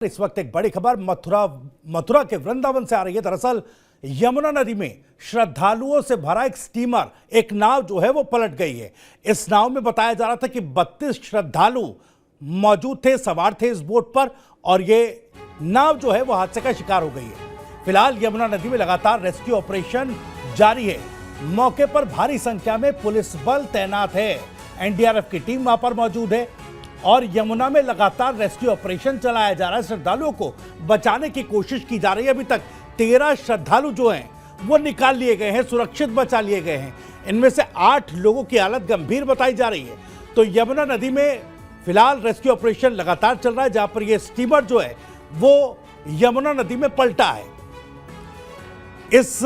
इस वक्त एक बड़ी खबर मथुरा के वृंदावन से आ रही है। दरअसल यमुना नदी में श्रद्धालुओं से भरा एक स्टीमर, एक नाव जो है वो पलट गई है। इस नाव में बताया जा रहा था कि 32 श्रद्धालु मौजूद थे, सवार थे इस बोट पर, और ये नाव जो है वो हादसे का शिकार हो गई है। फिलहाल यमुना नदी में लगातार रेस्क्यू ऑपरेशन जारी है। मौके पर भारी संख्या में पुलिस बल तैनात है, एनडीआरएफ की टीम वहां पर मौजूद है और यमुना में लगातार रेस्क्यू ऑपरेशन चलाया जा रहा है। श्रद्धालुओं को बचाने की कोशिश की जा रही है। अभी तक 13 श्रद्धालु जो हैं वो निकाल लिए गए हैं, सुरक्षित बचा लिए गए हैं। इनमें से 8 लोगों की हालत गंभीर बताई जा रही है। तो यमुना नदी में फिलहाल रेस्क्यू ऑपरेशन लगातार चल रहा है, जहां पर यह स्टीमर जो है वो यमुना नदी में पलटा है। इस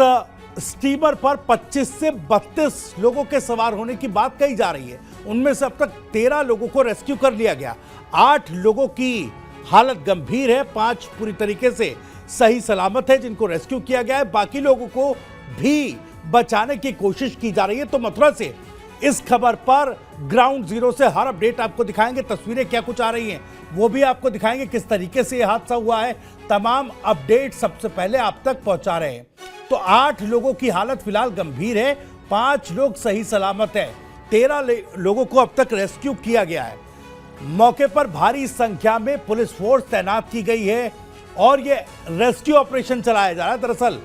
स्टीमर पर 25 से 32 लोगों के सवार होने की बात कही जा रही है। उनमें से अब तक 13 लोगों को रेस्क्यू कर लिया गया। 8 लोगों की हालत गंभीर है, 5 पूरी तरीके से सही सलामत है जिनको रेस्क्यू किया गया है। बाकी लोगों को भी बचाने की कोशिश की जा रही है। तो मथुरा से इस खबर पर ग्राउंड जीरो से हर अपडेट आपको दिखाएंगे। तस्वीरें क्या कुछ आ रही हैं वो भी आपको दिखाएंगे, किस तरीके से यह हादसा हुआ है। तमाम अपडेट सबसे पहले आप तक पहुंचा रहे हैं। तो 8 लोगों की हालत फिलहाल गंभीर है, 5 लोग सही सलामत है, 13 लोगों को अब तक रेस्क्यू किया गया है। मौके पर भारी संख्या में पुलिस फोर्स तैनात की गई है और यह रेस्क्यू ऑपरेशन चलाया जा रहा है। दरअसल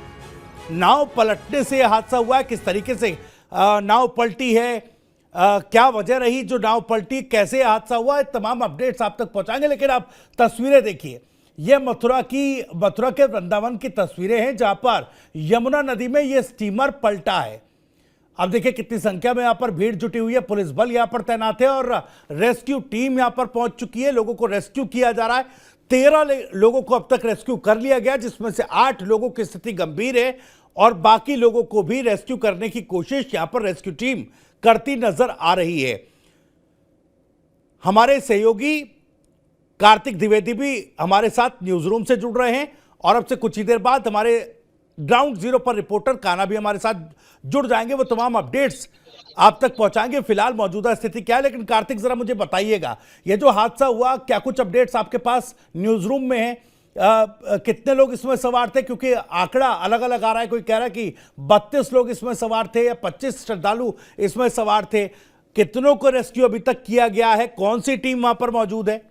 नाव पलटने से यह हादसा हुआ है। किस तरीके से नाव पलटी है, क्या वजह रही जो नाव पलटी, कैसे हादसा हुआ है, तमाम अपडेट्स आप तक पहुंचाएंगे। लेकिन आप तस्वीरें देखिए, यह मथुरा के वृंदावन की तस्वीरें हैं जहां पर यमुना नदी में यह स्टीमर पलटा है। अब देखिए कितनी संख्या में यहां पर भीड़ जुटी हुई है, पुलिस बल यहां पर तैनात है और रेस्क्यू टीम यहां पर पहुंच चुकी है। लोगों को रेस्क्यू किया जा रहा है। 13 लोगों को अब तक रेस्क्यू कर लिया गया, जिसमें से 8 लोगों की स्थिति गंभीर है और बाकी लोगों को भी रेस्क्यू करने की कोशिश यहां पर रेस्क्यू टीम करती नजर आ रही है। हमारे सहयोगी कार्तिक द्विवेदी भी हमारे साथ न्यूज रूम से जुड़ रहे हैं और अब से कुछ ही देर बाद हमारे ग्राउंड जीरो पर रिपोर्टर कान्हा भी हमारे साथ जुड़ जाएंगे। वो तमाम अपडेट्स आप तक पहुंचाएंगे फिलहाल मौजूदा स्थिति क्या है। लेकिन कार्तिक जरा मुझे बताइएगा, ये जो हादसा हुआ, क्या कुछ अपडेट्स आपके पास न्यूज रूम में है? कितने लोग इसमें सवार थे, क्योंकि आंकड़ा अलग अलग आ रहा है। कोई कह रहा है कि 32 लोग इसमें सवार थे या 25 श्रद्धालु इसमें सवार थे। कितनों को रेस्क्यू अभी तक किया गया है, कौन सी टीम वहां पर मौजूद है?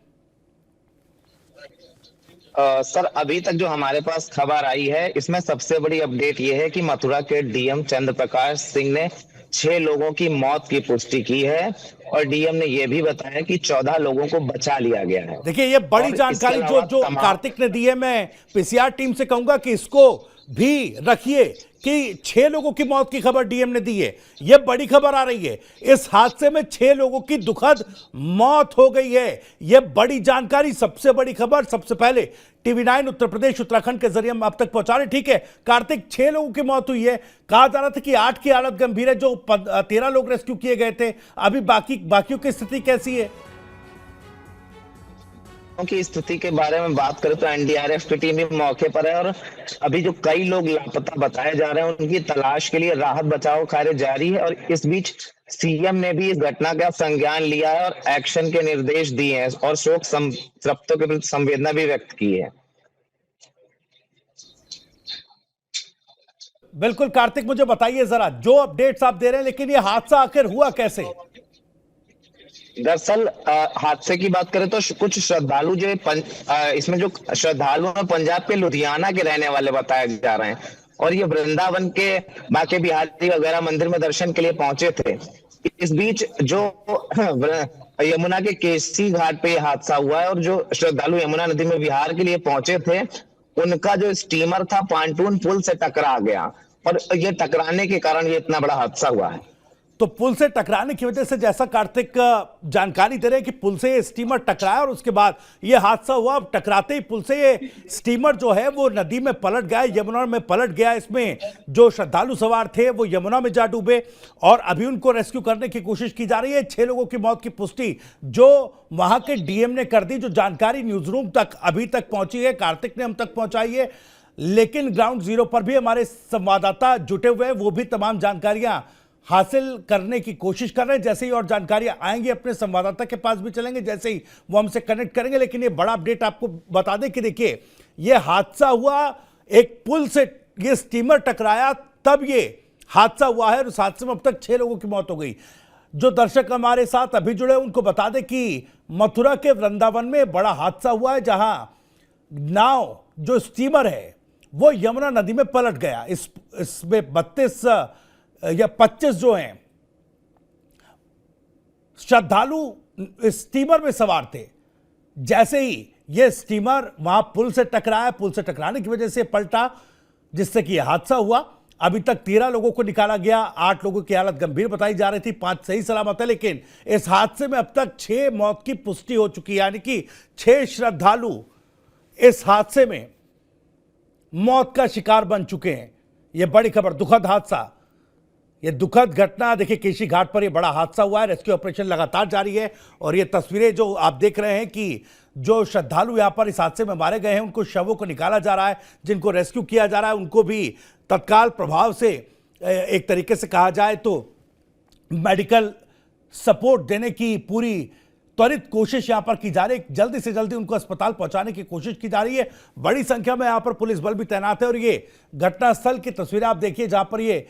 सर, अभी तक जो हमारे पास खबर आई है, इसमें सबसे बड़ी अपडेट यह है कि मथुरा के डीएम चंद्र प्रकाश सिंह ने 6 लोगों की मौत की पुष्टि की है और डीएम ने यह भी बताया कि 14 लोगों को बचा लिया गया है। देखिए, ये बड़ी जानकारी जो कार्तिक ने दी है। मैं पीसीआर टीम से कहूंगा कि इसको भी रखिए कि 6 लोगों की मौत की खबर डीएम ने दी है। यह बड़ी खबर आ रही है। इस हादसे में 6 लोगों की दुखद मौत हो गई है। यह बड़ी जानकारी, सबसे बड़ी खबर सबसे पहले टीवी9 उत्तर प्रदेश उत्तराखंड के जरिए हम अब तक पहुंचा रहे। ठीक है कार्तिक, 6 लोगों की मौत हुई है। कहा जा रहा था कि 8 की हालत गंभीर है, जो 13 लोग रेस्क्यू किए गए थे। अभी बाकियों की स्थिति कैसी है? की स्थिति के बारे में बात करें तो एनडीआरएफ की टीम भी मौके पर है और अभी जो कई लोग लापता बताए जा रहे हैं उनकी तलाश के लिए राहत बचाव कार्य जारी है। और इस बीच सीएम ने भी इस घटना का संज्ञान लिया है और एक्शन के निर्देश दिए हैं और शोक संतप्तों के प्रति संवेदना भी व्यक्त की है। बिल्कुल कार्तिक, मुझे बताइए जरा जो अपडेट्स आप दे रहे हैं, लेकिन ये हादसा आखिर हुआ कैसे? दरअसल हादसे की बात करें तो कुछ श्रद्धालु जो इसमें जो श्रद्धालु हैं पंजाब के लुधियाना के रहने वाले बताए जा रहे हैं और ये वृंदावन के बांके बिहारी वगैरह मंदिर में दर्शन के लिए पहुंचे थे। इस बीच जो यमुना के केसी घाट पे यह हादसा हुआ है और जो श्रद्धालु यमुना नदी में विहार के लिए पहुंचे थे, उनका जो स्टीमर था पांटून पुल से टकरा गया और ये टकराने के कारण ये इतना बड़ा हादसा हुआ है। तो पुल से टकराने की वजह से, जैसा कार्तिक जानकारी दे रहे हैं कि पुल से ये स्टीमर टकराया और उसके बाद ये हादसा हुआ। अब टकराते ही पुल से ये स्टीमर जो है वो नदी में पलट गया, यमुना में पलट गया। इसमें जो श्रद्धालु सवार थे वो यमुना में जा डूबे और अभी उनको रेस्क्यू करने की कोशिश की जा रही है। 6 लोगों की मौत की पुष्टि जो वहां के डीएम ने कर दी, जो जानकारी न्यूज रूम तक अभी तक पहुंची है, कार्तिक ने हम तक पहुंचाई है। लेकिन ग्राउंड जीरो पर भी हमारे संवाददाता जुटे हुए हैं, वो भी तमाम जानकारियां हासिल करने की कोशिश कर रहे हैं। जैसे ही और जानकारी आएंगी अपने संवाददाता के पास भी चलेंगे, जैसे ही वो हमसे कनेक्ट करेंगे। लेकिन ये बड़ा अपडेट आपको बता दें कि देखिए, ये हादसा हुआ एक पुल से, ये स्टीमर टकराया तब ये हादसा हुआ है और उस हादसे में अब तक 6 लोगों की मौत हो गई। जो दर्शक हमारे साथ अभी जुड़े उनको बता दें कि मथुरा के वृंदावन में बड़ा हादसा हुआ है, जहां नाव जो स्टीमर है वो यमुना नदी में पलट गया। इसमें 32 या 25 जो हैं श्रद्धालु स्टीमर में सवार थे। जैसे ही यह स्टीमर वहां पुल से टकराया, पुल से टकराने की वजह से पलटा, जिससे कि यह हादसा हुआ। अभी तक 13 लोगों को निकाला गया, 8 लोगों की हालत गंभीर बताई जा रही थी, 5 सही सलामत है। लेकिन इस हादसे में अब तक 6 मौत की पुष्टि हो चुकी है, यानी कि 6 श्रद्धालु इस हादसे में मौत का शिकार बन चुके हैं। यह बड़ी खबर, दुखद हादसा, यह दुखद घटना। देखिए, केशी घाट पर यह बड़ा हादसा हुआ है। रेस्क्यू ऑपरेशन लगातार जारी है और ये तस्वीरें जो आप देख रहे हैं कि जो श्रद्धालु यहां पर इस हादसे में मारे गए हैं, उनको शवों को निकाला जा रहा है। जिनको रेस्क्यू किया जा रहा है उनको भी तत्काल प्रभाव से, एक तरीके से कहा जाए तो मेडिकल सपोर्ट देने की पूरी त्वरित कोशिश यहां पर की जा रही है। जल्दी से जल्दी उनको अस्पताल पहुंचाने की कोशिश की जा रही है। बड़ी संख्या में यहां पर पुलिस बल भी तैनात है और ये घटनास्थल की तस्वीरें आप देखिए, जहां पर ये